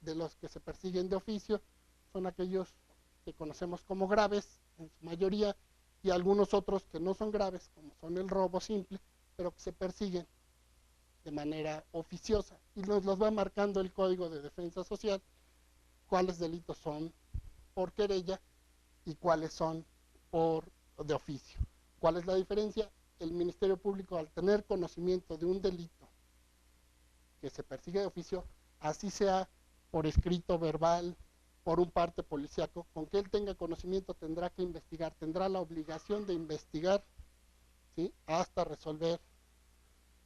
de los que se persiguen de oficio son aquellos que conocemos como graves, en su mayoría, y algunos otros que no son graves, como son el robo simple, pero que se persiguen de manera oficiosa. Y nos los va marcando el Código de Defensa Social, cuáles delitos son por querella y cuáles son por de oficio. ¿Cuál es la diferencia? El Ministerio Público, al tener conocimiento de un delito que se persigue de oficio, así sea por escrito, verbal, por un parte policíaco, con que él tenga conocimiento tendrá que investigar, tendrá la obligación de investigar, ¿sí?, hasta resolver,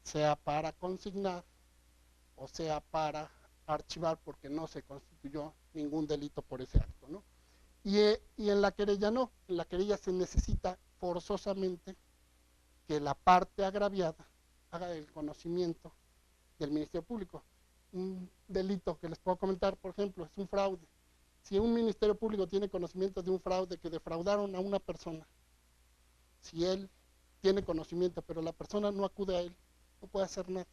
sea para consignar o sea para archivar, porque no se constituyó ningún delito por ese acto, ¿no? Y en la querella no, en la querella se necesita forzosamente que la parte agraviada haga el conocimiento del Ministerio Público. Un delito que les puedo comentar, por ejemplo, es un fraude. Si un Ministerio Público tiene conocimiento de un fraude, que defraudaron a una persona, si él tiene conocimiento, pero la persona no acude a él, no puede hacer nada.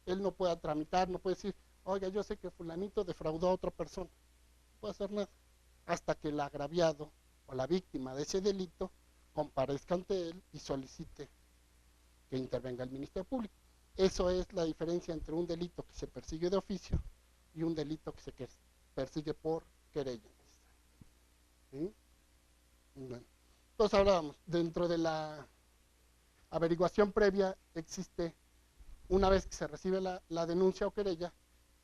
Él no puede tramitar, no puede decir, oiga, yo sé que fulanito defraudó a otra persona. No puede hacer nada hasta que el agraviado o la víctima de ese delito comparezca ante él y solicite que intervenga el Ministerio Público. Eso es la diferencia entre un delito que se persigue de oficio y un delito que se persigue por querella. ¿Sí? Bueno. Entonces hablábamos, dentro de la averiguación previa existe, una vez que se recibe la denuncia o querella,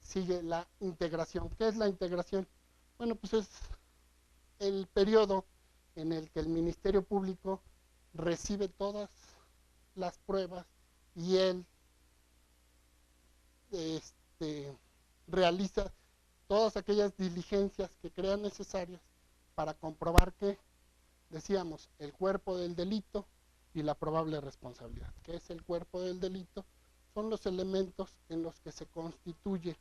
sigue la integración. ¿Qué es la integración? Bueno, pues es el periodo en el que el Ministerio Público recibe todas las pruebas y él realiza todas aquellas diligencias que crean necesarias para comprobar que, decíamos, el cuerpo del delito y la probable responsabilidad. ¿Qué es el cuerpo del delito? Son los elementos en los que se constituye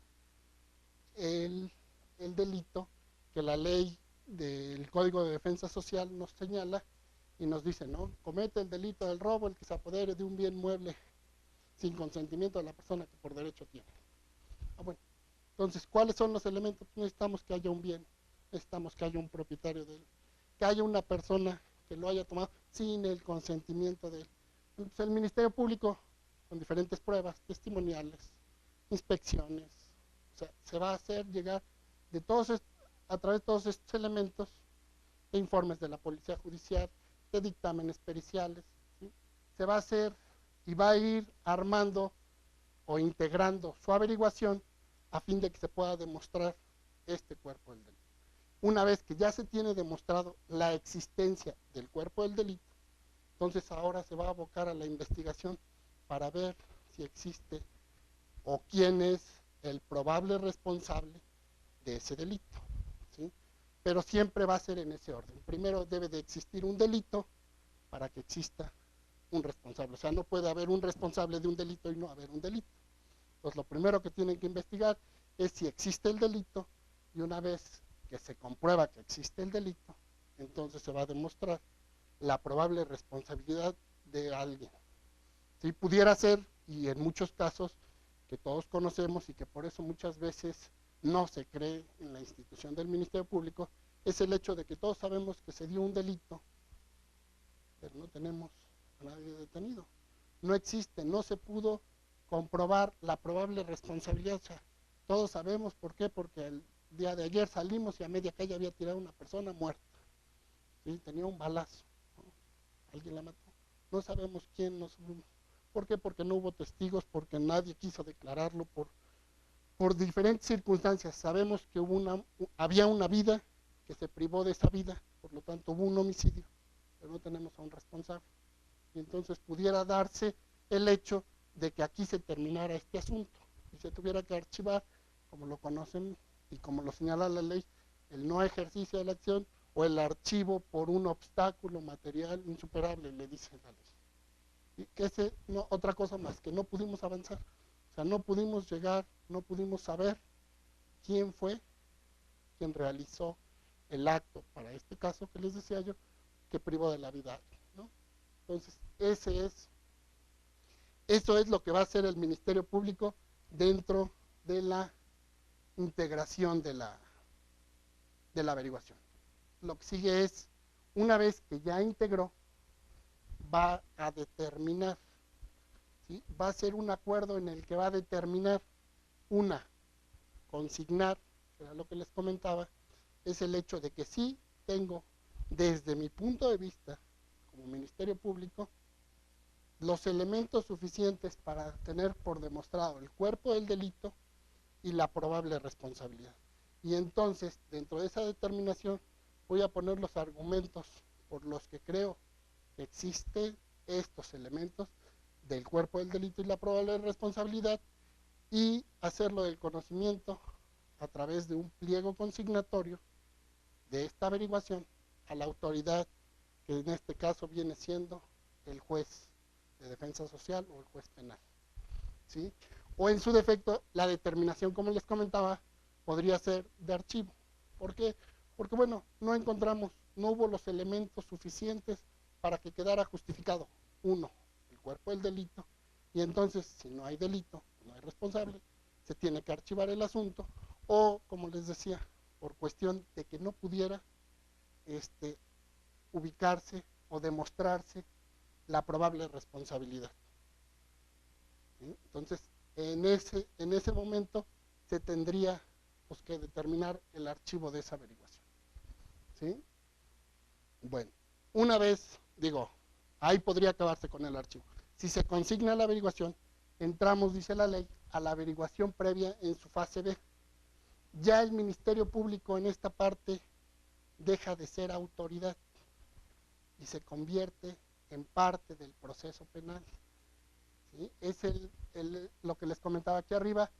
el delito que la ley del Código de Defensa Social nos señala y nos dice, ¿no? Comete el delito del robo el que se apodere de un bien mueble sin consentimiento de la persona que por derecho tiene. Bueno, entonces, ¿cuáles son los elementos? Necesitamos que haya un bien, necesitamos que haya un propietario de él, que haya una persona que lo haya tomado sin el consentimiento de él. Entonces, el Ministerio Público, con diferentes pruebas testimoniales, inspecciones, o sea, se va a hacer llegar de todos a través de todos estos elementos, de informes de la Policía Judicial, de dictámenes periciales, ¿sí? Se va a hacer y va a ir armando o integrando su averiguación a fin de que se pueda demostrar este cuerpo del delito. Una vez que ya se tiene demostrado la existencia del cuerpo del delito, entonces ahora se va a abocar a la investigación para ver si existe o quién es el probable responsable de ese delito, ¿sí? Pero siempre va a ser en ese orden. Primero debe de existir un delito para que exista un responsable. O sea, no puede haber un responsable de un delito y no haber un delito. Entonces, lo primero que tienen que investigar es si existe el delito, y una vez que se comprueba que existe el delito, entonces se va a demostrar la probable responsabilidad de alguien. ¿Sí? Pudiera ser, y en muchos casos que todos conocemos y que por eso muchas veces no se cree en la institución del Ministerio Público, es el hecho de que todos sabemos que se dio un delito, pero no tenemos a nadie detenido. No existe, no se pudo comprobar la probable responsabilidad. O sea, todos sabemos por qué, porque el día de ayer salimos y a media calle había tirado una persona muerta. ¿Sí? Tenía un balazo, ¿no? Alguien la mató. No sabemos quién, no sabemos. ¿Por qué? Porque no hubo testigos, porque nadie quiso declararlo, por diferentes circunstancias. Sabemos que había una vida que se privó de esa vida, por lo tanto hubo un homicidio, pero no tenemos a un responsable. Y entonces pudiera darse el hecho de que aquí se terminara este asunto y se tuviera que archivar, como lo conocen y como lo señala la ley, el no ejercicio de la acción o el archivo por un obstáculo material insuperable, le dice la ley. Y que no, otra cosa más, que no pudimos avanzar. O sea, no pudimos llegar, no pudimos saber quién fue quien realizó el acto, para este caso que les decía yo, que privó de la vida a alguien, ¿no? Entonces, eso es lo que va a hacer el Ministerio Público dentro de la integración de la averiguación. Lo que sigue es, una vez que ya integró, va a determinar, ¿sí? Va a ser un acuerdo en el que va a determinar consignar, que era lo que les comentaba, es el hecho de que sí tengo, desde mi punto de vista, como Ministerio Público, los elementos suficientes para tener por demostrado el cuerpo del delito y la probable responsabilidad. Y entonces, dentro de esa determinación, voy a poner los argumentos por los que creo que existen estos elementos del cuerpo del delito y la probable responsabilidad, y hacerlo del conocimiento a través de un pliego consignatorio de esta averiguación a la autoridad, que en este caso viene siendo el juez de defensa social o el juez penal, ¿sí? O en su defecto, la determinación, como les comentaba, podría ser de archivo. ¿Por qué? Porque, bueno, no hubo los elementos suficientes para que quedara justificado, uno, el cuerpo del delito, y entonces, si no hay delito, no hay responsable, se tiene que archivar el asunto, o, como les decía, por cuestión de que no pudiera ubicarse o demostrarse la probable responsabilidad, ¿sí? Entonces, en ese momento se tendría pues, que determinar el archivo de esa averiguación, ¿sí? Bueno, una vez, ahí podría acabarse con el archivo. Si se consigna la averiguación, entramos, dice la ley, a la averiguación previa en su fase B. Ya el Ministerio Público en esta parte deja de ser autoridad y se convierte en parte del proceso penal, ¿sí? Es lo que les comentaba aquí arriba,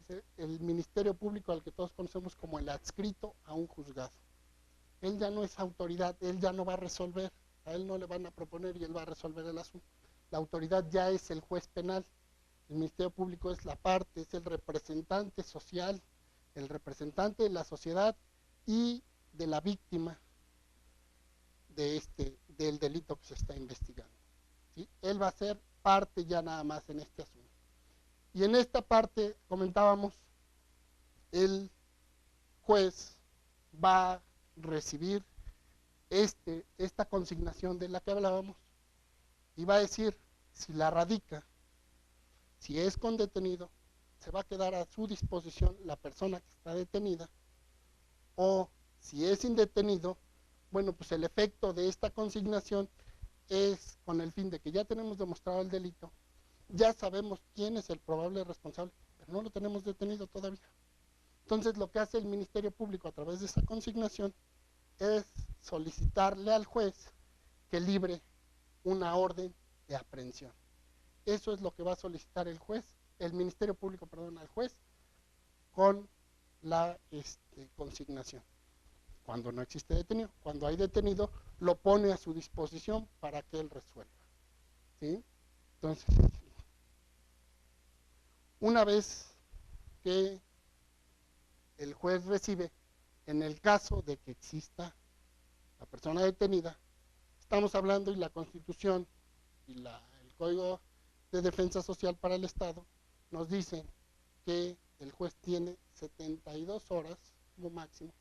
es el Ministerio Público al que todos conocemos como el adscrito a un juzgado. Él ya no es autoridad, él ya no va a resolver, a él no le van a proponer y él va a resolver el asunto. La autoridad ya es el juez penal, el Ministerio Público es la parte, es el representante social, el representante de la sociedad y de la víctima del delito que se está investigando, ¿sí? Él va a ser parte ya nada más en este asunto. Y en esta parte, comentábamos, el juez va a recibir esta consignación de la que hablábamos y va a decir si la radica, si es con detenido, se va a quedar a su disposición la persona que está detenida, o si es indetenido, bueno, pues el efecto de esta consignación es con el fin de que ya tenemos demostrado el delito, ya sabemos quién es el probable responsable, pero no lo tenemos detenido todavía. Entonces lo que hace el Ministerio Público a través de esa consignación es solicitarle al juez que libre una orden de aprehensión. Eso es lo que va a solicitar el Ministerio Público, al juez, con la consignación. Cuando no existe detenido, cuando hay detenido, lo pone a su disposición para que él resuelva, ¿sí? Entonces, una vez que el juez recibe, en el caso de que exista la persona detenida, estamos hablando, y la Constitución y el Código de Defensa Social para el Estado nos dicen que el juez tiene 72 horas como máximo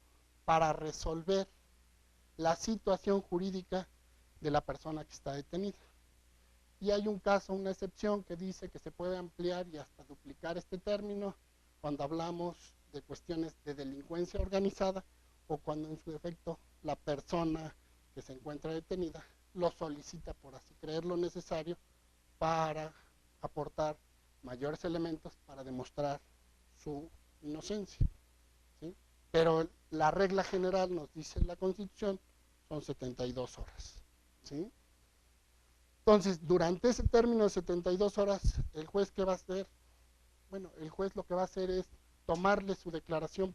para resolver la situación jurídica de la persona que está detenida. Y hay un caso, una excepción, que dice que se puede ampliar y hasta duplicar este término cuando hablamos de cuestiones de delincuencia organizada o cuando en su defecto la persona que se encuentra detenida lo solicita por así creerlo necesario para aportar mayores elementos para demostrar su inocencia, ¿sí? Pero la regla general, nos dice la Constitución, son 72 horas, ¿sí? Entonces, durante ese término de 72 horas, ¿el juez qué va a hacer? Bueno, el juez lo que va a hacer es tomarle su declaración